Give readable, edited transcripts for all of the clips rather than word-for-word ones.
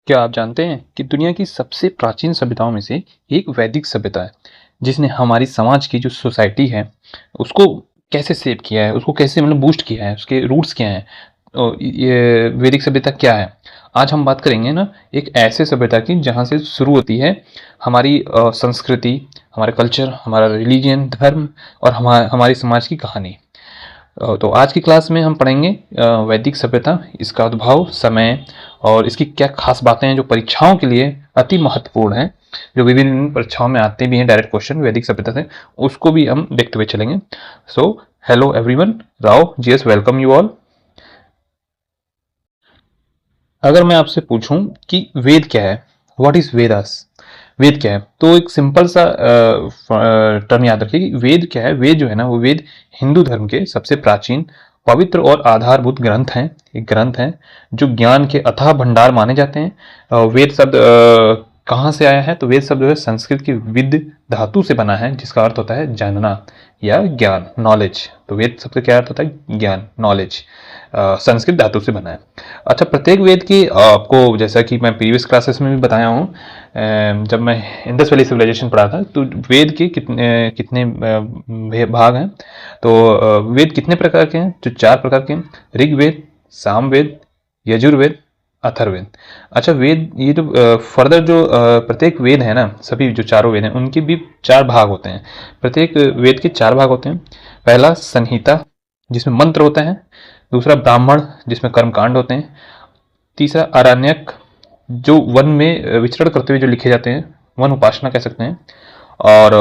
क्या आप जानते हैं कि दुनिया की सबसे प्राचीन सभ्यताओं में से एक वैदिक सभ्यता है, जिसने हमारी समाज की जो सोसाइटी है उसको कैसे शेप किया है, उसको कैसे बूस्ट किया है, उसके रूट्स क्या हैं और ये वैदिक सभ्यता क्या है। आज हम बात करेंगे ना एक ऐसे सभ्यता की जहाँ से शुरू होती है हमारी संस्कृति, हमारा कल्चर, हमारा रिलीजन, धर्म और हमारी समाज की कहानी। तो आज की क्लास में हम पढ़ेंगे वैदिक सभ्यता, इसका उद्भव, समय और इसकी क्या खास बातें हैं जो परीक्षाओं के लिए अति महत्वपूर्ण हैं, जो विभिन्न परीक्षाओं में आते भी हैं डायरेक्ट क्वेश्चन वैदिक सभ्यता से, उसको भी हम देखते हुए चलेंगे। So hello everyone, Rao GS welcome you all. अगर मैं आपसे पूछूं कि वेद क्या है, व्हाट इज वेदास, वेद क्या है, तो एक सिंपल सा टर्म याद रखिए कि वेद क्या है। वेद जो है ना, वो वेद हिंदू धर्म के सबसे प्राचीन, पवित्र और आधारभूत ग्रंथ हैं। एक ग्रंथ हैं जो ज्ञान के अथाह भंडार माने जाते हैं। वेद शब्द कहाँ से आया है, तो वेद शब्द जो है संस्कृत की विद धातु से बना है, जिसका अर्थ होता है जानना या ज्ञान, नॉलेज। तो वेद शब्द का क्या अर्थ होता है, ज्ञान, नॉलेज। संस्कृत धातु से बना है। अच्छा, प्रत्येक वेद की आपको, जैसा कि मैं प्रीवियस क्लासेस में भी बताया हूँ, जब मैं इंडस वैली सिविलाइजेशन पढ़ा था, तो वेद के कितने कितने भाग हैं। तो वेद कितने प्रकार के हैं, जो 4 प्रकार के हैं: ऋग्वेद, सामवेद, यजुर्वेद, अथर्ववेद। अच्छा, वेद ये जो फर्दर जो प्रत्येक वेद है ना, सभी जो चारों वेद हैं उनके भी 4 भाग होते हैं। प्रत्येक वेद के 4 भाग होते हैं। पहला संहिता, जिसमें मंत्र होते हैं। दूसरा ब्राह्मण, जिसमें कर्मकांड होते हैं। तीसरा आरण्यक, जो वन में विचरण करते हुए जो लिखे जाते हैं, वन उपासना कह सकते हैं। और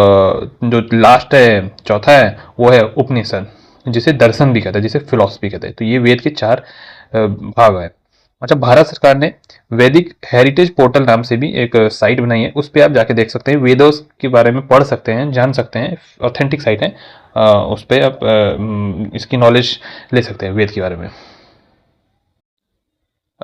जो लास्ट है, चौथा है, वो है उपनिषद, जिसे दर्शन भी कहते हैं, जिसे फिलॉसफी कहते हैं। तो ये वेद के 4 भाग है। अच्छा, भारत सरकार ने वैदिक हेरिटेज पोर्टल नाम से भी एक साइट बनाई है, उस पर आप जाके देख सकते हैं, वेदों के बारे में पढ़ सकते हैं, जान सकते हैं। ऑथेंटिक साइट है, उस पर आप इसकी नॉलेज ले सकते हैं वेद के बारे में।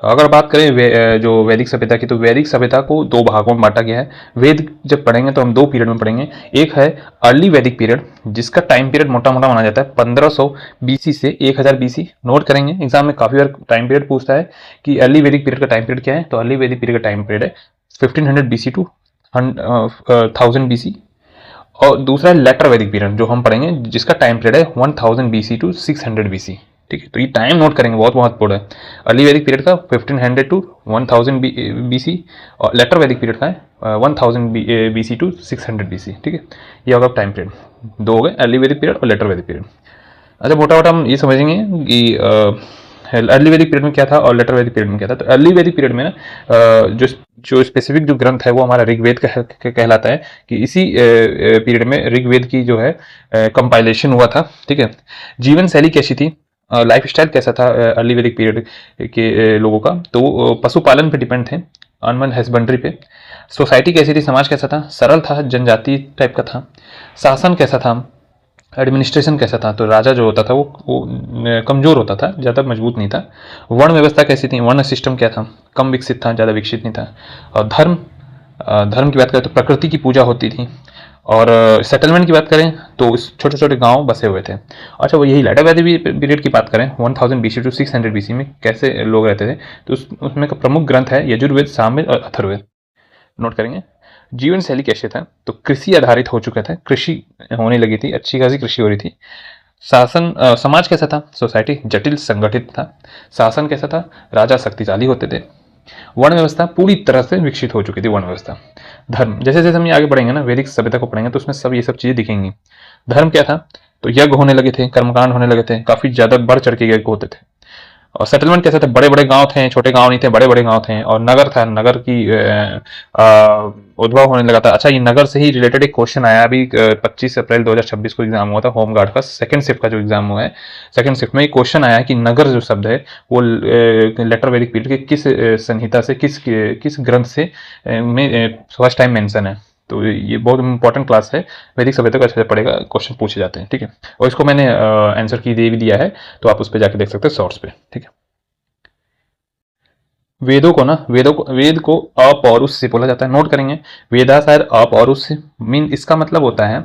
अगर बात करें जो वैदिक सभ्यता की, तो वैदिक सभ्यता को 2 भागों में बांटा गया है। वेद जब पढ़ेंगे तो हम 2 पीरियड में पढ़ेंगे। एक है अर्ली वैदिक पीरियड, जिसका टाइम पीरियड मोटा मोटा माना जाता है 1500 बीसी से 1000 बीसी। नोट करेंगे, एग्जाम में काफी बार टाइम पीरियड पूछता है कि अर्ली वैदिक पीरियड का टाइम पीरियड क्या है। तो अर्ली वैदिक पीरियड का टाइम पीरियड है 1500 बीसी टू 1000 बीसी। और दूसरा है लेटर वैदिक पीरियड, जो हम पढ़ेंगे, जिसका टाइम पीरियड है 1000 बीसी टू 600 बीसी। ठीक है, तो ये टाइम नोट करेंगे, बहुत महत्वपूर्ण है। अर्ली वैदिक पीरियड का 1500 टू 1000 बीसी, और लेटर वैदिक पीरियड का है 1000 बीसी टू 600 बीसी। ठीक है, ये होगा टाइम पीरियड। 2 हो गए, अर्ली वैदिक पीरियड और लेटर वैदिक पीरियड। अच्छा, मोटा मोटा हम ये समझेंगे कि अर्ली वैदिक पीरियड में क्या था और लेटर वैदिक पीरियड में क्या था। तो अर्ली वैदिक पीरियड में ना जो जो स्पेसिफिक जो ग्रंथ है वो हमारा ऋग्वेद कहलाता है, कि इसी पीरियड में ऋग्वेद की जो है कंपाइलेशन हुआ था। ठीक है, जीवन शैली कैसी थी, लाइफ स्टाइल कैसा था अर्ली वैदिक पीरियड के लोगों का, तो वो पशुपालन पे डिपेंड थे, एनिमल हस्बेंड्री पे। सोसाइटी कैसी थी, समाज कैसा था, सरल था, जनजाति टाइप का था। शासन कैसा था, एडमिनिस्ट्रेशन कैसा था, तो राजा जो होता था वो कमजोर होता था, ज़्यादा मजबूत नहीं था। वर्ण व्यवस्था कैसी थी, वर्ण सिस्टम क्या था, कम विकसित था, ज़्यादा विकसित नहीं था। और धर्म की बात करें तो प्रकृति की पूजा होती थी। और सेटलमेंट की बात करें तो छोटे छोटे गांव बसे हुए थे। अच्छा, वो यही लेटर वैदिक पीरियड की बात करें, 1000 बीसी टू 600 बीसी में कैसे लोग रहते थे, तो उसमें का प्रमुख ग्रंथ है यजुर्वेद, सामवेद और अथर्ववेद। नोट करेंगे। जीवन शैली कैसे था, तो कृषि आधारित हो चुका था, कृषि होने लगी थी, अच्छी खासी कृषि हो रही थी। शासन समाज कैसा था, सोसाइटी जटिल संगठित था। शासन कैसा था, राजा शक्तिशाली होते थे। वर्ण व्यवस्था पूरी तरह से विकसित हो चुकी थी, वर्ण व्यवस्था। धर्म, जैसे जैसे हम आगे बढ़ेंगे ना, वैदिक सभ्यता को पढ़ेंगे तो उसमें सब ये सब चीजें दिखेंगी। धर्म क्या था, तो यज्ञ होने लगे थे, कर्मकांड होने लगे थे, काफी ज्यादा बढ़ चढ़ के यज्ञ होते थे। और सेटलमेंट कैसे थे, बड़े बड़े गांव थे, छोटे गांव नहीं थे, बड़े बड़े गांव थे। और नगर था, नगर की उद्भव होने लगा था। अच्छा, ये नगर से ही रिलेटेड एक क्वेश्चन आया अभी 25 अप्रैल 2026 को एग्जाम हुआ था, होमगार्ड का सेकंड शिफ्ट का जो एग्जाम हुआ है, सेकंड शिफ्ट में एक क्वेश्चन आया कि नगर जो शब्द है वो लेटर वैदिक पीरियड के किस संहिता से, किस ग्रंथ से में फर्स्ट टाइम मेंशन है। तो ये बहुत इंपॉर्टेंट क्लास है, वैदिक सभ्यता का अच्छे से पढ़ेगा, क्वेश्चन पूछे जाते हैं। ठीक है, और इसको मैंने आंसर की दे भी दिया है, तो आप उस पर जाके देख सकते हैं शॉर्ट्स पे। ठीक है, वेद को अपौरुष से बोला जाता है। नोट करेंगे, वेदा शायद अपौरुष से मीन, इसका मतलब होता है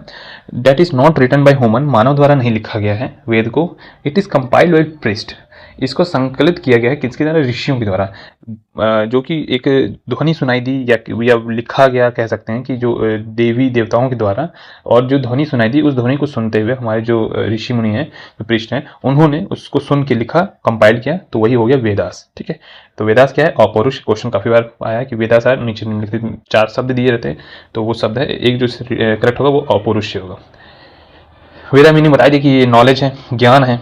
that is not written by human, मानव द्वारा नहीं लिखा गया है वेद को। It is compiled by priest, इसको संकलित किया गया है किसके द्वारा, ऋषियों के द्वारा, जो कि एक ध्वनि सुनाई दी या लिखा गया कह सकते हैं कि जो देवी देवताओं के द्वारा, और जो ध्वनि सुनाई दी उस ध्वनि को सुनते हुए हमारे जो ऋषि मुनि हैं, जो पृष्ठ हैं, उन्होंने उसको सुन के लिखा, कंपाइल किया, तो वही हो गया वेदास। ठीक है, तो वेदास क्या है, अपौरुष। क्वेश्चन काफी बार आया है कि वेदास आया, नीचे निम्नलिखित 4 शब्द दिए रहते हैं, तो वो शब्द है, एक जो करेक्ट होगा वो अपौरुष होगा। वेदा मीनिंग बताई दी कि ये नॉलेज है, ज्ञान है।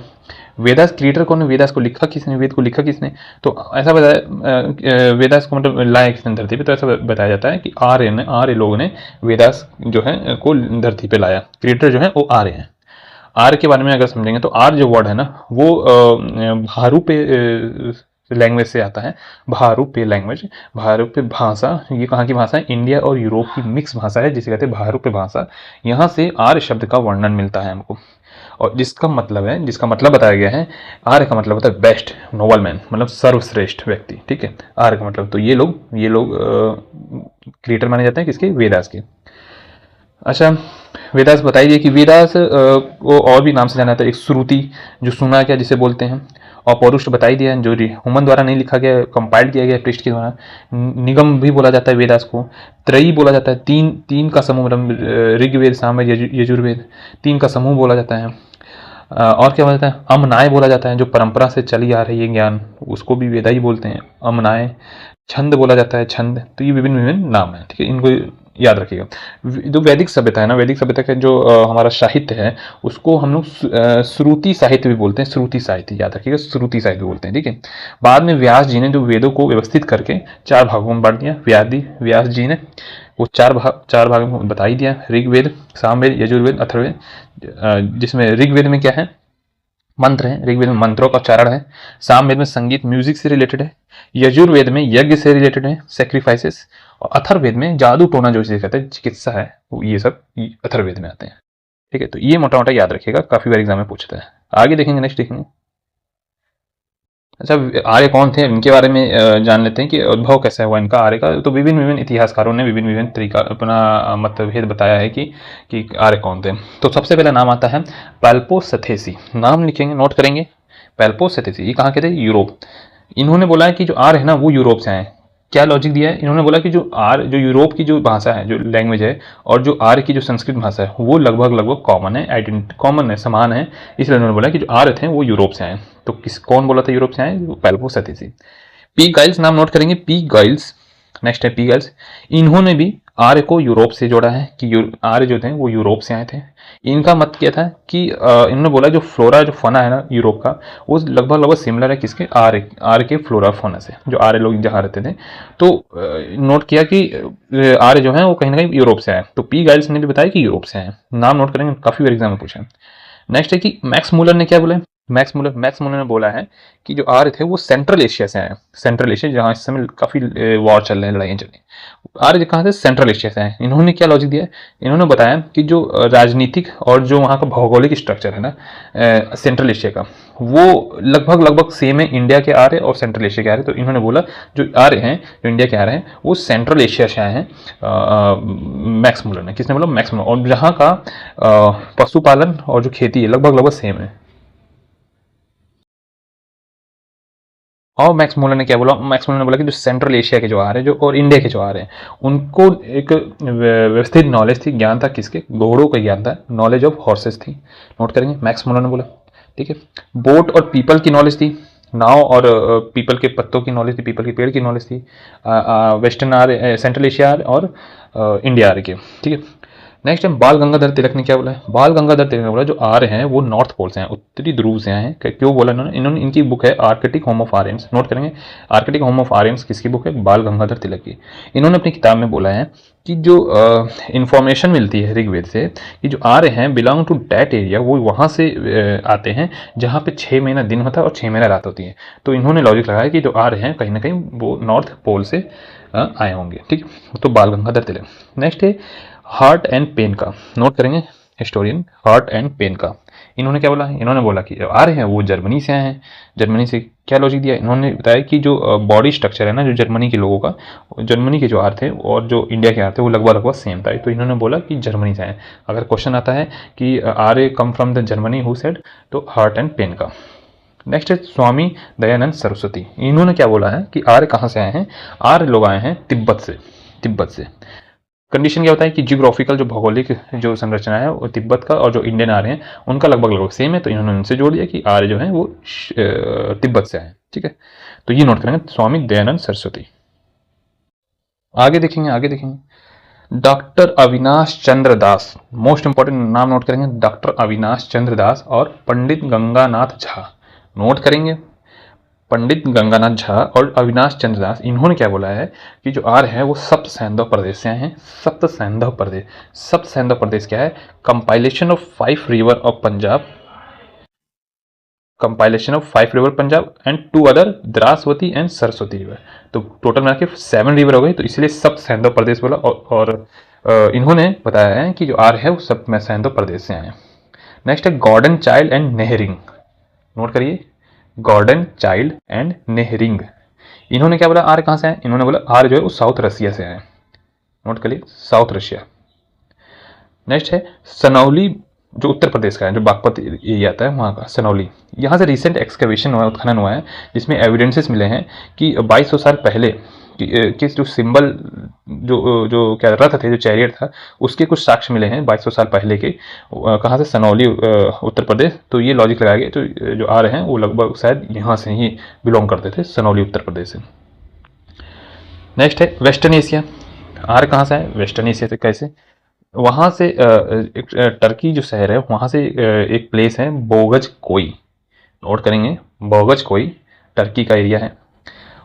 वेदास क्रिएटर कौन है, वेदास को लिखा किसने, वेद को लिखा किसने, तो ऐसा बताया, वेदास को मतलब लाया किसने धरती पे, तो ऐसा बताया जाता है कि आर्य लोगों ने वेदास जो है को धरती पे लाया। क्रिएटर जो है वो आर्य है। आर्य के बारे में अगर समझेंगे तो आर्य जो वर्ड है ना, वो भारूपे लैंग्वेज से आता है। भारूपे लैंग्वेज, भारूपे भाषा, ये कहाँ की भाषा है, इंडिया और यूरोप की मिक्स भाषा है, जिसे कहते हैं भारूपे भाषा। यहाँ से आर्य शब्द का वर्णन मिलता है हमको, और जिसका मतलब बताया गया है, आर्य का मतलब होता है बेस्ट, नोबल मैन, मतलब सर्वश्रेष्ठ व्यक्ति। ठीक है, आर्य का मतलब, तो ये लोग क्रिएटर माने जाते हैं किसके, वेदास के। अच्छा, वेदास बताइए कि वेदास को और भी नाम से जाना जाता है। एक श्रुति, जो सुना क्या जिसे बोलते हैं, और पौरुष बताई दिया है, जो ह्यूमन द्वारा नहीं लिखा गया, कंपाइल किया गया पृष्ठ के द्वारा। निगम भी बोला जाता है वेदास को। त्रयी बोला जाता है, तीन का समूह, मतलब ऋग्वेद, सामवेद, यजुर्वेद, 3 का समूह बोला जाता है। और क्या बोला जाता है, अमनाय बोला जाता है, जो परंपरा से चली आ रही है ज्ञान, उसको भी वेदा ही बोलते हैं, अमनाय। छंद बोला जाता है, छंद। तो ये विभिन्न नाम है। ठीक है, इनको याद रखिएगा। जो वैदिक सभ्यता है ना, वैदिक सभ्यता का जो हमारा साहित्य है, उसको हम लोग श्रुति साहित्य भी बोलते हैं। श्रुति साहित्य याद रखिएगा, श्रुति साहित्य बोलते हैं। ठीक है, बाद में व्यास जी ने जो वेदों को व्यवस्थित करके 4 भागों में बांट दिया, व्यास जी ने वो 4 भाग में बता ही दिया। ऋग्वेद, सामवेद, यजुर्वेद, अथर्ववेद, जिसमें ऋग्वेद में क्या है, मंत्र है, ऋग्वेद में मंत्रों का उच्चारण है, सामवेद में संगीत म्यूजिक से रिलेटेड है, यजुर्वेद में यज्ञ से रिलेटेड है, सेक्रीफाइसेस, और अथर्ववेद में जादू टोना जो इसे कहते हैं, चिकित्सा है, ये सब अथर्ववेद में आते हैं। ठीक है, तो ये मोटा मोटा याद रखिएगा, काफी बार एग्जाम में पूछता है। आगे देखेंगे, नेक्स्ट देखेंगे। अच्छा, आर्य कौन थे, इनके बारे में जान लेते हैं कि उद्भव कैसा हुआ इनका, आर्य का। तो विभिन्न इतिहासकारों ने विभिन्न तरीका अपना मतभेद बताया है कि आर्य कौन थे। तो सबसे पहला नाम आता है पैल्पोसथेसी। नाम लिखेंगे, नोट करेंगे। पैल्पोसथेसी, ये कहाँ के थे, यूरोप। इन्होंने बोला है कि जो आर्य है ना, वो यूरोप से आए। क्या लॉजिक दिया है, इन्होंने बोला कि जो यूरोप की जो भाषा है, जो लैंग्वेज है, और जो आर्य की जो संस्कृत भाषा है, वो लगभग कॉमन है, समान है। इसलिए उन्होंने बोला कि जो आर्य थे वो यूरोप से आए। तो कौन बोला था यूरोप से आए, पैल्पोसथेसी। पी गाइल्स नाम नोट करेंगे, पी गाइल्स। नेक्स्ट है पी गाइल्स। इन्होंने भी आर्य को यूरोप से जोड़ा है कि आर्य जो थे वो यूरोप से आए थे। इनका मत क्या था कि इन्होंने बोला जो फ्लोरा, जो फना है ना यूरोप का, वो लगभग सिमिलर है किसके, आर्य के फ्लोरा फौना से, जो आर्य लोग जहाँ रहते थे। तो नोट किया कि आर्य जो है वो कहीं ना कहीं यूरोप से आए। तो पी गाइल्स ने भी बताया कि यूरोप से आए। नाम नोट करेंगे, काफी बार एग्जाम में पूछा। नेक्स्ट है कि मैक्स मूलर ने क्या बोला, मैक्स मूलर ने बोला है कि जो आर्य थे वो सेंट्रल एशिया से आए। सेंट्रल एशिया, जहाँ इस समय काफी वॉर चल रहे हैं, लड़ाइयाँ चल रही हैं। आर्य कहाँ से, सेंट्रल एशिया से आए। इन्होंने क्या लॉजिक दिया, इन्होंने बताया कि जो राजनीतिक और जो वहाँ का भौगोलिक स्ट्रक्चर है ना सेंट्रल एशिया का, वो लगभग सेम है इंडिया के आर्य और सेंट्रल एशिया के आर्य। तो इन्होंने बोला जो आर्य हैं, जो इंडिया के आर्य हैं, वो सेंट्रल एशिया से आए हैं। मैक्स मूलर ने, किसने बोला, मैक्स मूलर। और जहाँ का पशुपालन और जो खेती है लगभग सेम है। और मैक्स मूलर ने क्या बोला, मैक्स मूलर ने बोला कि जो सेंट्रल एशिया के जो आ रहे हैं, जो और इंडिया के जो आ रहे हैं, उनको एक व्यवस्थित नॉलेज थी, ज्ञान था किसके, घोड़ों का ज्ञान था, नॉलेज ऑफ हॉर्सेस थी। नोट करेंगे, मैक्स मूलर ने बोला। ठीक है, बोट और पीपल की नॉलेज थी, नाव और पीपल के पत्तों की नॉलेज थी, पीपल के पेड़ की नॉलेज थी, वेस्टर्न आर्य, सेंट्रल एशिया और इंडिया आर्य के। ठीक है, नेक्स्ट टाइम बाल गंगाधर तिलक ने क्या बोला है, बाल गंगाधर तिलक ने बोला जो आर्य हैं वो नॉर्थ पोल से हैं, उत्तरी ध्रुव से हैं। क्यों बोला इन्होंने इनकी बुक है Arctic home of Aryans. Note करेंगे, आर्कटिक होम ऑफ आर्यंस किसकी बुक है, बाल गंगाधर तिलक की। इन्होंने अपनी किताब में बोला है कि जो इंफॉर्मेशन मिलती है ऋग्वेद से कि जो आर्य हैं बिलोंग टू दैट एरिया, वो वहाँ से आते हैं जहाँ पे 6 महीना दिन होता है और 6 महीना रात होती है। तो इन्होंने लॉजिक लगाया कि जो आर्य हैं कहीं ना कहीं वो नॉर्थ पोल से आए होंगे। ठीक, तो बाल गंगाधर तिलक। नेक्स्ट है हार्ट एंड पेन का। नोट करेंगे, हिस्टोरियन हार्ट एंड पेन का। इन्होंने क्या बोला, इन्होंने बोला कि आ रहे हैं वो जर्मनी से आए हैं। जर्मनी से क्या लॉजिक दिया, इन्होंने बताया कि जो बॉडी स्ट्रक्चर है ना जो जर्मनी के लोगों का, जर्मनी के जो आर थे और जो इंडिया के आर थे वो लगभग सेम था। तो इन्होंने बोला कि जर्मनी से आए। अगर क्वेश्चन आता है कि are a come from the Germany, who said, तो हार्ट एंड पेन का। नेक्स्ट है स्वामी दयानंद सरस्वती। इन्होंने क्या बोला है कि आर्य कहाँ से आए हैं? आर्य लोग आए हैं तिब्बत से। तिब्बत से कंडीशन क्या होता है कि जियोग्राफिकल जो भौगोलिक जो संरचना है वो तिब्बत का और जो इंडियन आर्य हैं उनका लगभग लगभग सेम है, तो इन्होंने उनसे जोड़ दिया कि आर्य जो है वो तिब्बत से आए हैं। ठीक है, तो ये नोट करेंगे, स्वामी दयानंद सरस्वती। आगे देखेंगे डॉक्टर अविनाश चंद्र दास, मोस्ट इंपॉर्टेंट नाम नोट करेंगे, डॉक्टर अविनाश चंद्र दास और पंडित गंगानाथ झा। नोट करेंगे पंडित गंगानाथ झा और अविनाश चंद्र दास, इन्होंने क्या बोला है कि जो आर्य है वो सप्त सैंधव प्रदेश से आए हैं। सप्त सैंधव प्रदेश, सप्त सैंधव प्रदेश क्या है? Compilation of 5 river of Punjab, compilation of 5 river Punjab and 2 other Drishadvati and Saraswati river. तो टोटल मिला के 7 रिवर हो गई, तो इसलिए सप्त सैंधव प्रदेश बोला। और इन्होंने बताया है कि जो आर्य है वो सप्त सैंधव प्रदेश से आए हैं। नेक्स्ट है गॉर्डन चाइल्ड एंड नेहरिंग। नोट करिए, गॉर्डन चाइल्ड एंड नेहरिंग। इन्होंने क्या बोला आर्य कहाँ से आए? इन्होंने बोला आर्य जो है वो साउथ रशिया से आए। नोट करिए, साउथ रशिया। नेक्स्ट है सनौली, जो उत्तर प्रदेश का है, जो बागपत एरिया आता है वहाँ का सनौली। यहाँ से रिसेंट एक्सकवेशन हुआ है, उत्खनन हुआ है, जिसमें एविडेंसेस मिले हैं कि 2200 साल पहले कि जो सिंबल जो क्या रथ थे, जो चैरियट था, उसके कुछ साक्ष्य मिले हैं 2200 साल पहले के। कहाँ से? सनौली उत्तर प्रदेश। तो ये लॉजिक लगाया गया, तो जो आ रहे हैं वो लगभग शायद यहाँ से ही बिलोंग करते थे, सनौली उत्तर प्रदेश से। नेक्स्ट है वेस्टर्न एशिया। आर्य कहाँ से है? वेस्टर्न एशिया से। कैसे? वहाँ से एक टर्की जो शहर है वहाँ से एक प्लेस है बोगज कोई। नोट करेंगे, बोगज कोई टर्की का एरिया है।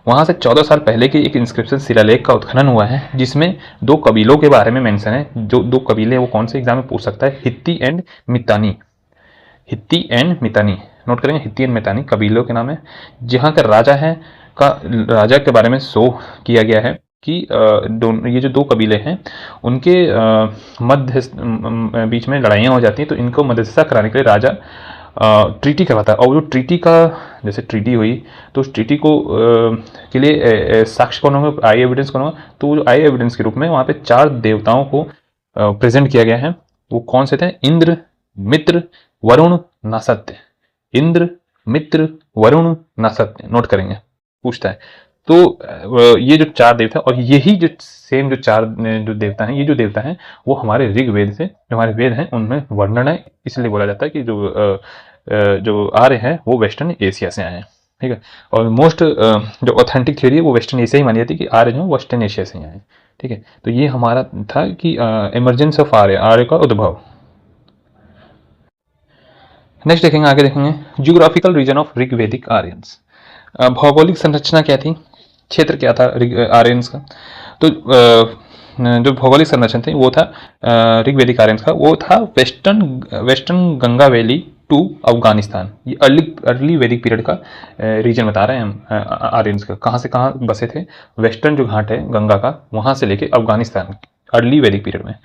वहाँ से 14 साल पहले के एक इंस्क्रिप्शन शिलालेख का उत्खनन हुआ है, जिसमें 2 कबीलों के बारे में मेंशन है। जो 2 कबीले वो कौन से एग्जाम में पूछ सकता है? हित्ती एंड मितानी। हित्ती एंड मितानी, नोट करेंगे, हित्ती एंड मितानी कबीलों के नाम है। जहाँ का राजा है का राजा के बारे में शो किया गया है कि ये जो 2 कबीले हैं उनके मध्य बीच में लड़ाइयाँ हो जाती हैं, तो इनको मध्यस्थता कराने के लिए राजा ट्रीटी करवाता है। और जो ट्रीटी का जैसे ट्रीटी हुई तो उस ट्रीटी को के लिए साक्ष्य कौन होगा? आई एविडेंस कौन होगा? तो जो आई एविडेंस के रूप में वहाँ पे 4 देवताओं को प्रेजेंट किया गया है। वो कौन से थे? इंद्र, मित्र, वरुण, नासत्य। इंद्र, मित्र, वरुण, नासत्य। नोट करेंगे, पूछता है। तो ये जो 4 देवता, और यही जो सेम जो 4 जो देवता हैं, ये जो देवता हैं वो हमारे ऋग्वेद से, जो हमारे वेद हैं उनमें वर्णन है। इसलिए बोला जाता है कि जो आर्य हैं वो वेस्टर्न एशिया से आए हैं। ठीक है, और मोस्ट जो ऑथेंटिक थ्योरी है वो वेस्टर्न एशिया ही मानी जाती है कि आर्य जो वेस्टर्न एशिया से ही आए। ठीक है, तो ये हमारा था कि इमरजेंस ऑफ आर्य, आर्य का उद्भव। नेक्स्ट देखेंगे, आगे देखेंगे geographical region of Rigvedic Aryans. भौगोलिक संरचना क्या थी, क्षेत्र क्या था आर्यंस का? तो जो भौगोलिक संरचना थी वो था ऋग्वेदिक आर्यंस का, वो था western Ganga valley to Afghanistan. ये अर्ली वैदिक पीरियड का रीजन बता रहे हैं हम आर्यंस का। कहाँ से कहाँ बसे थे? वेस्टर्न जो घाट है गंगा का, वहाँ से लेके अफगानिस्तान, अर्ली वैदिक पीरियड में।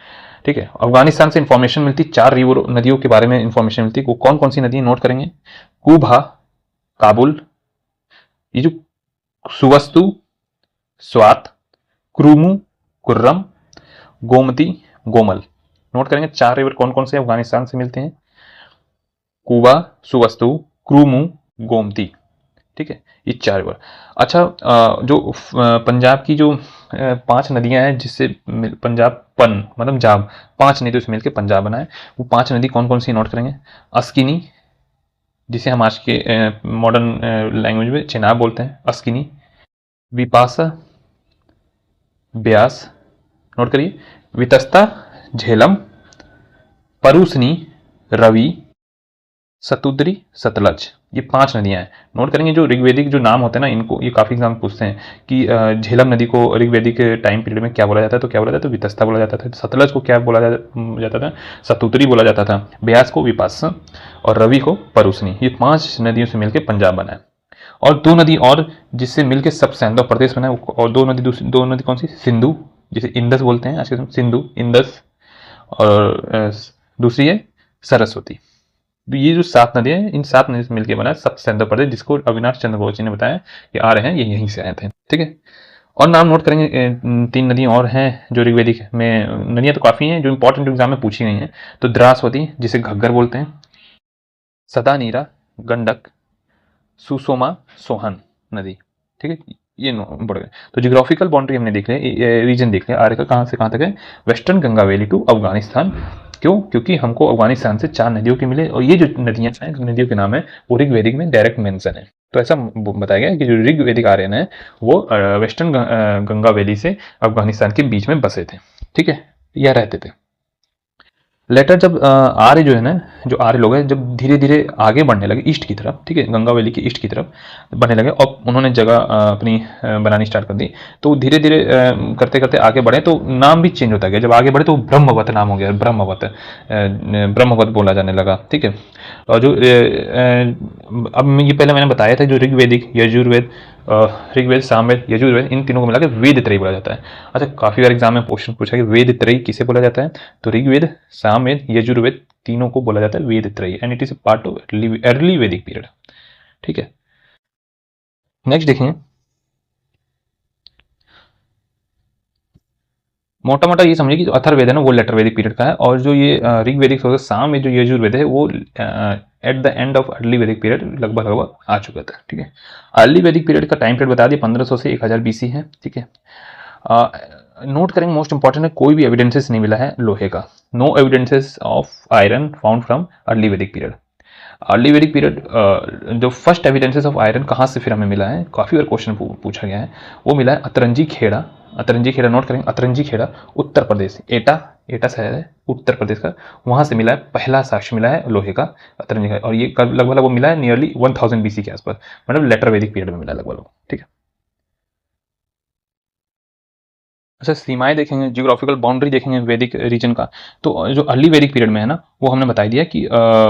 ठीक है, अफगानिस्तान से इंफॉर्मेशन मिलती, 4 रिवर नदियों के बारे में इंफॉर्मेशन मिलती। वो कौन कौन सी नदी? नोट करेंगे, कुभा, काबुल, ये जो सुवस्तु, स्वात, क्रूमू, कुर्रम, गोमती, गोमल। नोट करेंगे 4 रिवर कौन कौन से अफगानिस्तान से मिलते हैं? कुबा, सुवस्तु, क्रूमू, गोमती। ठीक है, ये 4 रिवर। अच्छा, जो पंजाब की जो 5 नदियां हैं जिससे पंजाब मतलब जाब, 5 नदियों से मिलकर पंजाब बना है, वो 5 नदी कौन कौन सी? नोट करेंगे, अस्किनी, जिसे हम आज के मॉडर्न लैंग्वेज में चेनाब बोलते हैं, अस्किनी, विपासा, ब्यास, नोट करिए, वितस्ता, झेलम, परूसनी, रवि, सतुद्री, सतलज। ये 5 नदियां हैं। नोट करेंगे, जो ऋग्वेदिक जो नाम होते हैं ना, इनको ये काफ़ी एग्जाम पूछते हैं कि झेलम नदी को ऋग्वेदिक टाइम पीरियड में क्या बोला जाता है? तो क्या बोला जाता है? वितस्ता बोला जाता था। सतलज को क्या बोला जाता था? सतुद्री बोला जाता था। ब्यास को विपासा और रवि को परूसनी। ये 5 नदियों से मिलकर पंजाब बना है। और 2 नदी और जिससे मिलकर सब सैंधव प्रदेश बना है, और 2 नदी कौन सी? सिंधु, जिसे इंदस बोलते हैं आज के समय, सिंधु, इंदस, और दूसरी है सरस्वती। तो ये जो 7 नदियां हैं, इन 7 नदी से मिलकर बना सब सैंधव प्रदेश, जिसको अविनाश चंद्र बोस जी ने बताया कि आ रहे हैं, ये यहीं से आए थे। ठीक है, और नाम नोट करेंगे, 3 नदियां और हैं जो ऋग्वेदिक में, नदियां तो काफ़ी हैं जो इंपॉर्टेंट एग्जाम में पूछी गई हैं। तो द्रासवती, जिसे घग्गर बोलते हैं, सदा नीरा, गंडक, सुसोमा सोहन नदी, ठीक है, ये बढ़ गए। तो जियोग्राफिकल बाउंड्री हमने देख लिया, रीजन देख लिया आर्य का कहाँ से कहाँ तक है, western Ganga valley to Afghanistan. क्यों? क्योंकि हमको अफगानिस्तान से 4 नदियों की मिले और ये जो नदियां हैं, नदियों के नाम है वो ऋग्वेदिक में डायरेक्ट मेंशन है। तो ऐसा बताया गया है कि जो ऋग्वेदिक आर्यन है वो वेस्टर्न गंगा वैली से अफगानिस्तान के बीच में बसे थे, ठीक है, या रहते थे। लेटर जब आर्य जो है ना, जो आर्य लोग हैं जब धीरे धीरे आगे बढ़ने लगे ईस्ट की तरफ, ठीक है, गंगा वैली के ईस्ट की तरफ बढ़ने लगे और उन्होंने जगह अपनी बनानी स्टार्ट कर दी। तो धीरे धीरे करते करते आगे बढ़े तो नाम भी चेंज होता गया। जब आगे बढ़े तो ब्रह्मवत नाम हो गया, ब्रह्मवत, ब्रह्मवत बोला जाने लगा, ठीक है। और जो अब ये पहले मैंने बताया था, जो ऋग्वेदिक, यजुर्वेद, ऋग्वेद, सामवेद, यजुर्वेद, इन तीनों को मिला के वेद त्रयी बोला जाता है। अच्छा, काफी बार एग्जाम में क्वेश्चन पूछा कि वेद त्रयी किसे बोला जाता है, तो ऋग्वेद, सामवेद, यजुर्वेद तीनों को बोला जाता है Veda Trayi, and it is part of early वैदिक पीरियड, ठीक है। नेक्स्ट देखें, मोटा मोटा ये समझिए कि जो अथर्ववेद है ना वो लेटर वैदिक पीरियड का है, और जो ये ऋग्वेदिक साम में जो यजुर्वेद है वो at the end of early वैदिक पीरियड लगभग लगभग आ चुका था, ठीक है। अर्ली वैदिक पीरियड का टाइम पीरियड बता दिया 1500 से 1000 बीसी है, ठीक है। नोट करेंगे, मोस्ट इंपॉर्टेंट है, कोई भी एविडेंसेस नहीं मिला है लोहे का, no evidences of iron found from early वैदिक पीरियड। अर्ली वैदिक पीरियड जो फर्स्ट एविडेंसेस ऑफ आयरन कहाँ से फिर हमें मिला है, काफ़ी बार क्वेश्चन पूछा गया है, वो मिला है अतरंजी खेड़ा। अतरंजी खेड़ा नोट करेंगे, अतरंजी खेड़ा उत्तर प्रदेश, एटा, एटा शहर है उत्तर प्रदेश का, वहाँ से मिला है पहला साक्ष्य मिला है लोहे का, अतरंजी खेड़ा, और ये कब लगभग वो मिला है नियरली 1000 बीसी के आसपास, मतलब लेटर वैदिक पीरियड में मिला लगभग, ठीक है। अच्छा, सीमाएं देखेंगे, जियोग्राफिकल बाउंड्री देखेंगे वैदिक रीजन का, तो जो अर्ली वैदिक पीरियड में है ना वो हमने बता दिया कि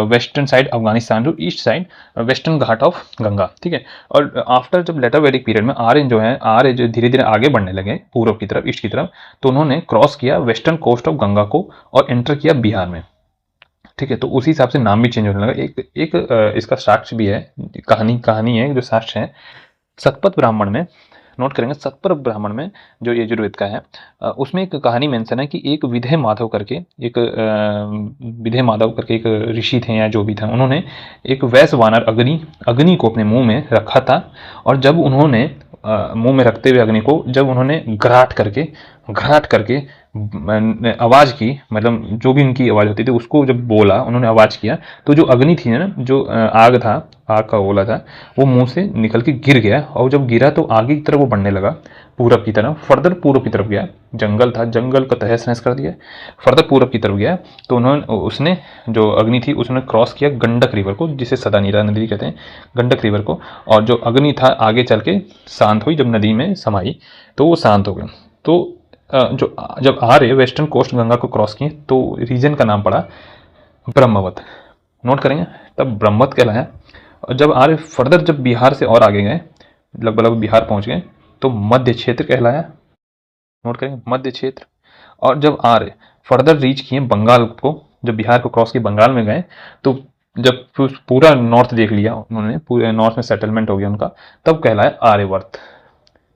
वेस्टर्न साइड अफगानिस्तान, जो east side western Ghat of Ganga, ठीक है। और आफ्टर जब लेटर वैदिक पीरियड में आर्यन जो है, आर्य जो धीरे धीरे आगे बढ़ने लगे पूर्व की तरफ, ईस्ट की तरफ, तो उन्होंने क्रॉस किया वेस्टर्न कोस्ट ऑफ गंगा को और एंटर किया बिहार में, ठीक है। तो उसी हिसाब से नाम भी चेंज होने लगा। एक इसका साक्ष्य भी है, कहानी है जो साक्ष्य है, सतपथ ब्राह्मण में नोट करेंगे, सतपथ ब्राह्मण में जो यजुर्वेद का है, उसमें एक कहानी मेंशन है कि एक विधेय माधव करके विधेय माधव करके एक ऋषि थे या जो भी था, उन्होंने एक वैश्य वानर अग्नि को अपने मुंह में रखा था, और जब उन्होंने मुंह में रखते हुए अग्नि को जब उन्होंने घराट करके आवाज की, मतलब जो भी उनकी आवाज होती थी उसको जब बोला, उन्होंने आवाज किया, तो जो अग्नि थी ना, जो आग था, आग का गोला था, वो मुंह से निकल के गिर गया, और जब गिरा तो आगे की तरफ वो बढ़ने लगा, पूरब की तरफ, फर्दर पूरब की तरफ गया, जंगल था, जंगल को तहस नहस कर दिया, फर्दर पूरब की तरफ गया, तो उसने जो अग्नि थी उसने क्रॉस किया गंडक रिवर को, जिसे सदा नीरा नदी कहते हैं, गंडक रिवर को, और जो अग्नि था आगे चल के शांत हुई, जब नदी में समाई तो वो शांत हो गया। तो जो जब आर्य वेस्टर्न कोस्ट गंगा को क्रॉस किए तो रीजन का नाम पड़ा ब्रह्मवत, नोट करेंगे, तब ब्रह्मवत कहलाया। और जब आर्य फर्दर जब बिहार से और आगे गए, लगभग बिहार पहुंच गए, तो मध्य क्षेत्र कहलाया, नोट करेंगे मध्य क्षेत्र। और जब आर्य फर्दर रीच किए बंगाल को, जब बिहार को क्रॉस किए बंगाल में गए, तो जब पूरा नॉर्थ देख लिया उन्होंने, पूरे नॉर्थ में सेटलमेंट हो गया उनका, तब कहलाया आर्यवर्त।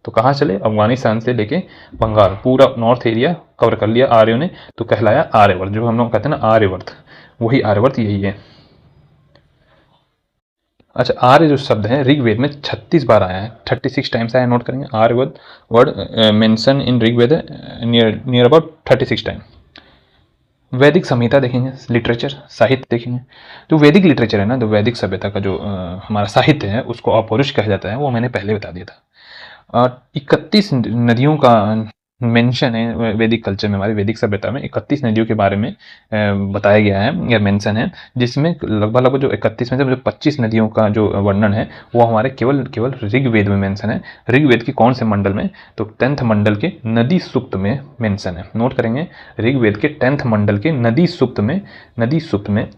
तो कहाँ चले, अफगानिस्तान से लेके बंगाल पूरा नॉर्थ एरिया कवर कर लिया आर्यों ने, तो कहलाया आर्यवर्त, जो हम लोग कहते हैं ना आर्यवर्त, वही आर्यवर्त यही है। अच्छा, आर्य जो शब्द है ऋग्वेद में 36 बार आया है, 36 टाइम्स आया, नोट करेंगे, Aryavarta word mention in Rigveda near about 36 time. Vedic Samhita देखेंगे, लिटरेचर साहित्य देखेंगे, जो वैदिक लिटरेचर है ना, जो वैदिक सभ्यता का जो हमारा साहित्य है उसको अपौरुष कहा जाता है, वो मैंने पहले बता दिया था। 31 नदियों का मेंशन है वैदिक कल्चर में, हमारी वैदिक सभ्यता में 31 नदियों के बारे में बताया गया है या मेंशन है, जिसमें लगभग जो 31 में से जो 25 नदियों का जो वर्णन है वो हमारे केवल ऋग्वेद में मेंशन है। ऋग्वेद के कौन से मंडल में, तो 10th मंडल के नदी सूक्त में मेंशन है, नोट करेंगे, ऋग्वेद के 10th मंडल के नदी सूक्त में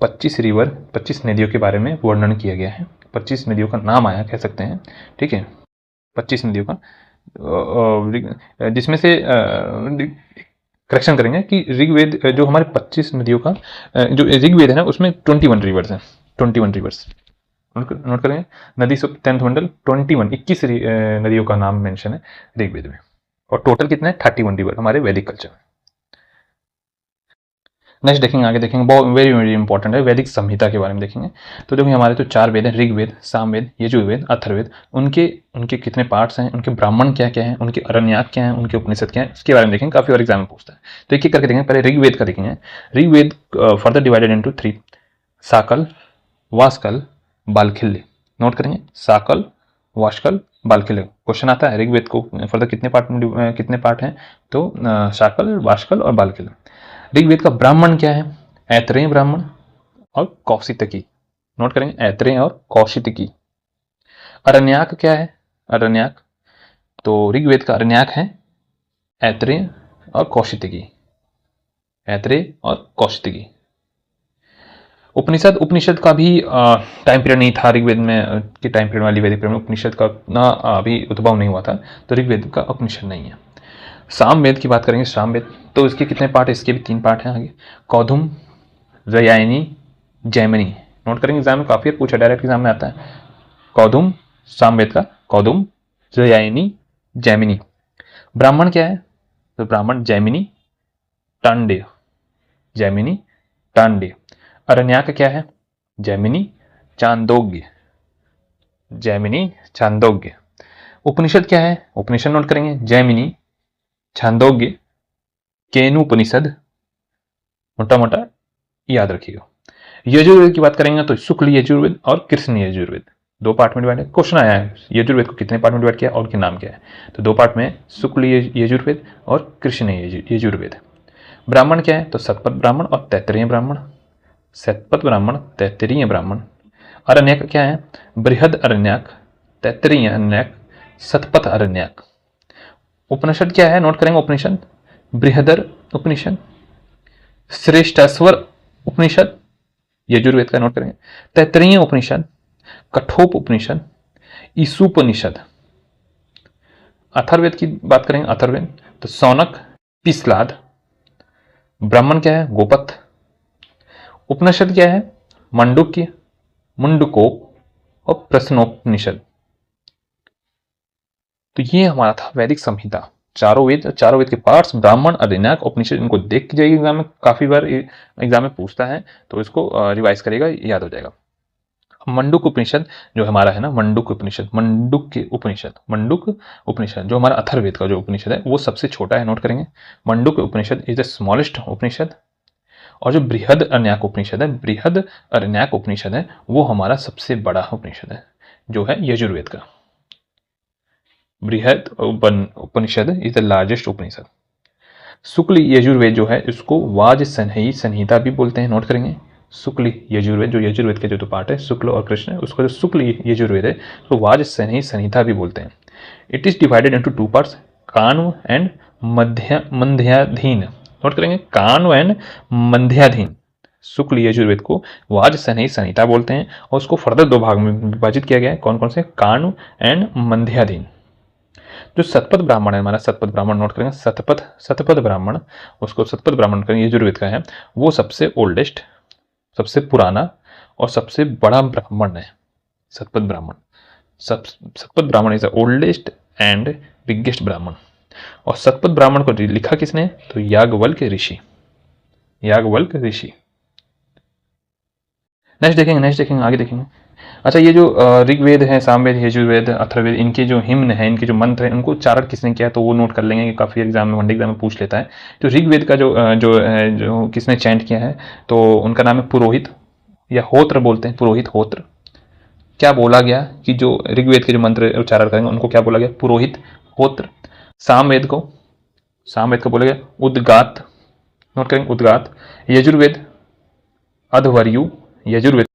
25 नदियों के बारे में वर्णन किया गया है, 25 नदियों का नाम आया कह सकते हैं, ठीक है, 25 नदियों का, जिसमें से करेक्शन करेंगे कि ऋग्वेद जो हमारे 25 नदियों का जो ऋग्वेद है ना उसमें 21 रिवर्स हैं, 21 रिवर्स, नोट करेंगे, नदी सूक्त 10th मंडल 21 नदियों का नाम मेंशन है ऋग्वेद में, और टोटल कितने हैं 31 रिवर हमारे वैदिक कल्चर में। नेक्स्ट देखेंगे, आगे देखेंगे, बहुत वेरी वेरी इंपॉर्टेंट है, वैदिक संहिता के बारे में देखेंगे। तो देखिए हमारे तो 4 वेद हैं, ऋग्वेद, सामवेद, यजुर्वेद, अथर्ववेद। उनके उनके कितने पार्ट्स हैं, उनके ब्राह्मण क्या क्या हैं, उनके अरण्यक क्या हैं, उनके उपनिषद क्या हैं, इसके बारे में देखेंगे। काफी और एग्जाम में पूछता है, तो एक एक करके देखेंगे। पहले ऋग्वेद का देखेंगे। Rigveda further divided into 3, Sakal, Vaskal, Balkhilya. Note करेंगे, साकल, वास्कल, बालखिल्य। क्वेश्चन आता है ऋग्वेद को फर्दर कितने पार्ट हैं, तो साकल, वास्कल और बालखिल्य। ऋग्वेद का ब्राह्मण क्या है, ऐतरेय ब्राह्मण और कौशितकी। नोट करेंगे, ऐतरेय और कौशितकी। अरण्यक क्या है, अरण्यक, तो ऋग्वेद का अरण्यक है ऐतरेय और कौशितकी, ऐतरेय और कौशितकी। उपनिषद का भी टाइम पीरियड नहीं था ऋग्वेद में के टाइम पीरियड वाली वैदिक पीरियड में उपनिषद का ना अभी उद्भव नहीं हुआ था, तो ऋग्वेद का उपनिषद नहीं है। सामवेद की बात करेंगे, सामवेद तो इसके कितने पार्ट है, इसके भी 3 पार्ट हैं आगे, कौधुम, रयायनी, जैमिनी। नोट करेंगे, एग्जाम में काफी पूछा, डायरेक्ट एग्जाम में आता है। कौधुम, सामवेद का कौधुम, रयायनी, जैमिनी। ब्राह्मण क्या है, तो ब्राह्मण जैमिनी, टांड्य, जैमिनी, टांड्य। अरण्यक क्या है, जैमिनी, चांदोग्य, जैमिनी, छांदोग्य। उपनिषद क्या है, उपनिषद नोट करेंगे, जैमिनी, छांदोग्य, केनोपनिषद, मोटा मोटा याद रखिएगा। यजुर्वेद की बात करेंगे तो शुक्ल यजुर्वेद और कृष्ण यजुर्वेद, 2 पार्ट में डिवाइड है। क्वेश्चन आया है यजुर्वेद को कितने पार्ट में डिवाइड किया और उनके नाम क्या है, तो 2 पार्ट में, शुक्ल यजुर्वेद और कृष्ण यजुर्वेद। ब्राह्मण क्या है, तो सतपथ ब्राह्मण और तैत्तरीय ब्राह्मण, सतपथ ब्राह्मण, तैत्तरीय ब्राह्मण। अरण्यक क्या है, बृहद अरण्यक, तैत्तरीय अरण्यक, सतपथ अरण्यक। उपनिषद क्या है, नोट करेंगे, उपनिषद बृहदर उपनिषद, श्रेष्ठास्वर उपनिषद, यजुर्वेद का नोट करेंगे, तैत्तरीय उपनिषद, कठोप उपनिषद, ईसुपनिषद। अथर्ववेद की बात करेंगे, अथर्ववेद तो सौनक, पिस्लाद। ब्राह्मण क्या है, गोपथ। उपनिषद क्या है, मंडुक्य, मुंडकोप और प्रश्नोपनिषद। तो ये हमारा था वैदिक संहिता, चारों वेद के पार्ट्स, ब्राह्मण, अरण्यक, उपनिषद। इनको देख के जाइए, एग्जाम में काफी बार एग्जाम में पूछता है, तो इसको रिवाइज करेगा, याद हो जाएगा। मंडुक उपनिषद जो हमारा है ना, मंडुक उपनिषद, मंडुक उपनिषद जो हमारा अथर्ववेद का जो उपनिषद है वो सबसे छोटा है, नोट करेंगे। मंडुक उपनिषद इज द स्मॉलेस्ट उपनिषद, और जो बृहद अरण्यक उपनिषद है, बृहद अरण्यक उपनिषद है, वो हमारा सबसे बड़ा उपनिषद है, जो है यजुर्वेद का। बृहद उपनिषद इज द लार्जेस्ट उपनिषद। शुक्ल यजुर्वेद जो है इसको वाजसनेयी संहिता भी बोलते हैं, नोट करेंगे। शुक्ल यजुर्वेद जो यजुर्वेद के जो 2 पार्ट है, शुक्ल और कृष्ण, उसको जो शुक्ल यजुर्वेद है तो वाजसनेयी संहिता भी बोलते हैं। It is divided into 2 parts, Kanva and Madhyandin. Note करेंगे, कान्व एंड मध्याधीन। शुक्ल यजुर्वेद को वाजसनेयी संहिता बोलते हैं, और उसको फर्दर 2 भाग में विभाजित किया गया है। कौन कौन से, कान्व एंड मध्याधीन। जो सतपथ ब्राह्मण है हमारा, सतपथ ब्राह्मण नोट करेंगे, सतपथ ब्राह्मण, उसको सतपथ ब्राह्मण करेंगे, यजुर्वेद का है, वो सबसे ओल्डेस्ट, सबसे पुराना और सबसे बड़ा ब्राह्मण है। सतपथ ब्राह्मण, सतपथ ब्राह्मण is the oldest and biggest ब्राह्मण। और सतपथ ब्राह्मण को लिखा किसने, तो याज्ञवल्क्य ऋषि, याज्ञवल्क्य ऋषि। नेक्स्ट देखेंगे, आगे देखेंगे। अच्छा, ये जो ऋग्वेद है, सामवेद, यजुर्वेद, अथर्ववेद, इनके जो हिम्न है, इनके जो मंत्र है, उनको उच्चारण किसने किया, तो वो नोट कर लेंगे, काफी एग्जाम में, वनडे एग्जाम में पूछ लेता है। तो ऋग्वेद का जो किसने चैंट किया है, तो उनका नाम है पुरोहित, या होत्र बोलते हैं, पुरोहित, होत्र। क्या बोला गया कि जो ऋग्वेद के जो मंत्र उच्चारण करेंगे उनको क्या बोला गया, पुरोहित, होत्र। सामवेद को बोला गया उद्गात, नोट करेंगे, उद्गात। यजुर्वेद अध्वर्यु, यजुर्वेद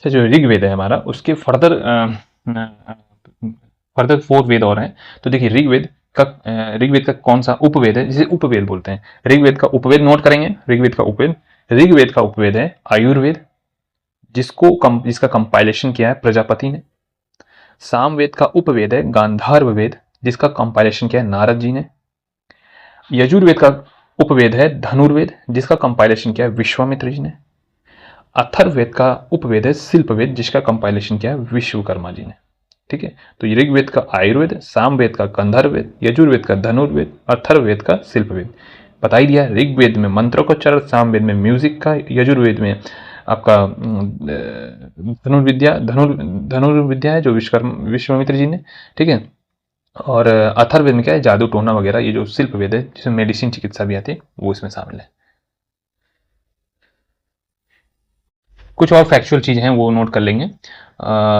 जो ऋग्वेद है हमारा, उसके फर्दर 4 वेद और हैं। तो देखिए ऋग्वेद का कौन सा उपवेद है, जिसे उपवेद बोलते हैं। ऋग्वेद का उपवेद नोट करेंगे, ऋग्वेद का उपवेद है आयुर्वेद, जिसका कंपाइलेशन किया है प्रजापति ने। सामवेद का उपवेद है गांधार्व वेद, जिसका कंपाइलेशन किया है नारद जी ने। यजुर्वेद का उपवेद है धनुर्वेद, जिसका कंपाइलेशन किया है विश्वामित्र जी ने। अथर्ववेद का उपवेद है शिल्पवेद, जिसका कंपाइलेशन किया है विश्वकर्मा जी ने। ठीक है, तो ऋग्वेद का आयुर्वेद, सामवेद का गंधर्ववेद, यजुर्वेद का धनुर्वेद, अथर्ववेद का शिल्पवेद। बता ही दिया, ऋग्वेद में मंत्रोच्चारण, सामवेद में म्यूजिक का, यजुर्वेद में आपका धनुर्विद्या है जो विश्वामित्र जी ने। ठीक है, और अथर्ववेद में क्या है, जादू टोना वगैरह, ये जो शिल्पवेद है जिसमें मेडिसिन चिकित्सा भी आती है वो इसमें शामिल है। कुछ और फैक्चुअल चीज़ें हैं वो नोट कर लेंगे।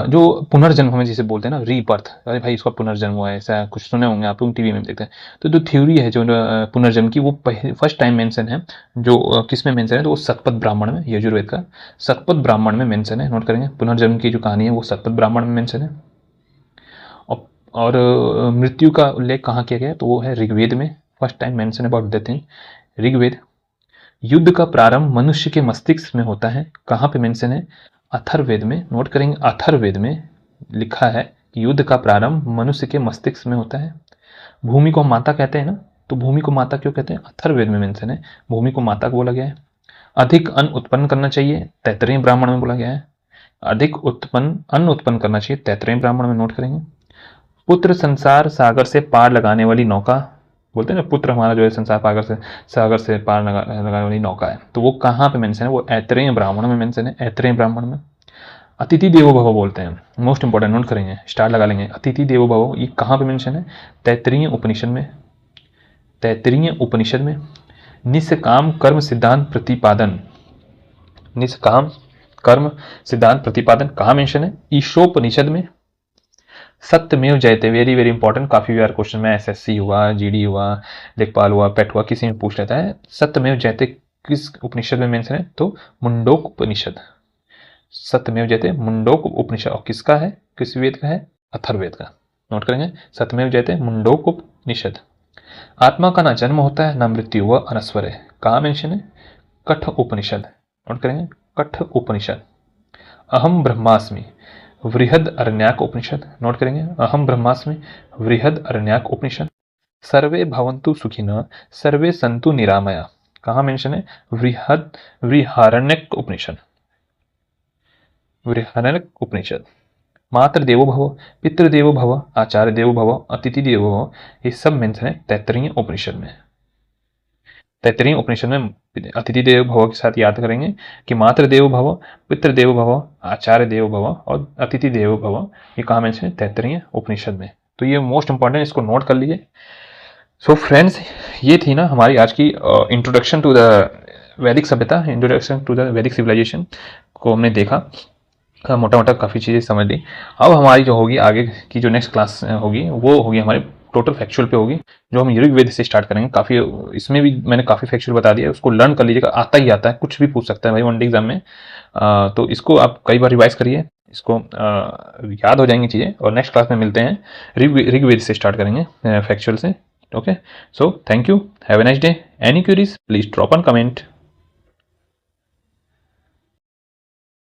जो पुनर्जन्म हमें जिसे बोलते हैं ना, रीबर्थ, अरे भाई इसका पुनर्जन्म हुआ है, ऐसा कुछ सुने होंगे आप लोग, टीवी में देखते हैं। तो जो थ्योरी है जो पुनर्जन्म की, वो फर्स्ट टाइम मेंशन है, जो किस में मेंशन है, तो वो सतपथ ब्राह्मण में, यजुर्वेद का सतपथ ब्राह्मण में मेंशन है। नोट करेंगे, पुनर्जन्म की जो कहानी है वो सतपथ ब्राह्मण में मेंशन है। और मृत्यु का उल्लेख कहाँ किया गया, तो वो है ऋग्वेद में, first time mention about death in Rigveda. युद्ध का प्रारंभ मनुष्य के मस्तिष्क में होता है, कहाँ पे मेंशन है, अथर्ववेद में। नोट करेंगे, अथर्ववेद में लिखा है कि युद्ध का प्रारंभ मनुष्य के मस्तिष्क में होता है। भूमि को माता कहते हैं ना, तो भूमि को माता क्यों कहते हैं, अथर्ववेद में मेंशन है, भूमि को माता को बोला गया है। अधिक अन्न उत्पन्न करना चाहिए, तैत्तरीय ब्राह्मण में बोला गया है। अधिक अन्न उत्पन्न करना चाहिए, तैत्तरीय ब्राह्मण में। नोट करेंगे, पुत्र संसार सागर से पार लगाने वाली नौका, बोलते हैं ना पुत्र हमारा जो है संसार सागर से पार लगाने वाली नौका है, तो वो कहाँ पे मेंशन है, वो ऐतरेय ब्राह्मण में मेंशन है, ऐतरेय ब्राह्मण में। अतिथि देवो भव बोलते हैं, मोस्ट इंपॉर्टेंट, नोट करेंगे, स्टार लगा लेंगे, अतिथि देवो भव, ये कहाँ पे मेंशन है, तैत्तरीय उपनिषद में, तैत्तरीय उपनिषद में। निष्काम कर्म सिद्धांत प्रतिपादन, निष्काम कर्म सिद्धांत प्रतिपादन कहाँ मेंशन है, ईशोपनिषद में। सत्यमेव जयते, वेरी वेरी इंपॉर्टेंट, काफी बार क्वेश्चन में एसएससी हुआ, जीडी हुआ, लेखपाल हुआ, पेट हुआ, किसी में पूछ लेता है। सत्यमेव जयते किस उपनिषद में मेंशन है, तो मुंडोक उपनिषद। सत्यमेव जयते मुंडोक उपनिषद, और किसका है, किस वेद का है, अथर्ववेद का। नोट करेंगे, सत्यमेव जयते मुंडोक उपनिषद। आत्मा का ना जन्म होता है ना मृत्यु, वह अनस्वर है, कहाँ मेंशन है, कठ उपनिषद। नोट करेंगे, कठ उपनिषद। अहम ब्रह्मास्मि, वृहद अरण्याक उपनिषद। नोट करेंगे, अहम ब्रह्मास्मि, वृहद अरण्याक उपनिषद। सर्वे भवन्तु सुखिनः सर्वे सन्तु निरामया, कहाँ मेंशन है, वृहरण्यक उपनिषद, वृहरण्यक उपनिषद। मातृ देवो भव, पितृदेवो भव, आचार्य देवो भव, अतिथि देवो भव, ये सब मेंशन है तैत्तरीय उपनिषद में। तैत्तरीय उपनिषद में अतिथि देव भव के साथ याद करेंगे कि मातृ देव भव, पितृ देव भव, आचार्य देव भव और अतिथि देव भव, ये कहाँ मेंशन है, तैत्तरीय उपनिषद में। तो ये मोस्ट इंपॉर्टेंट, इसको नोट कर लीजिए। सो फ्रेंड्स, ये थी ना हमारी आज की इंट्रोडक्शन टू द वैदिक सभ्यता, इंट्रोडक्शन टू द वैदिक सिविलाइजेशन को हमने देखा, मोटा मोटा काफ़ी चीज़ें समझ ली। अब हमारी जो होगी आगे की जो नेक्स्ट क्लास होगी वो होगी हमारे टोटल फैक्चुअल पे होगी, जो हम ऋग्वेद से स्टार्ट करेंगे। काफ़ी इसमें भी मैंने काफ़ी फैक्चुअल बता दिया है, उसको लर्न कर लीजिएगा, आता ही आता है, कुछ भी पूछ सकता है भाई वनडे एग्जाम में। तो इसको आप कई बार रिवाइज करिए, इसको याद हो जाएंगी चीज़ें। और नेक्स्ट क्लास में मिलते हैं, ऋग्वेद से स्टार्ट करेंगे फैक्चुअल से। Okay, so thank you, have a nice day. Any curies please drop on comment.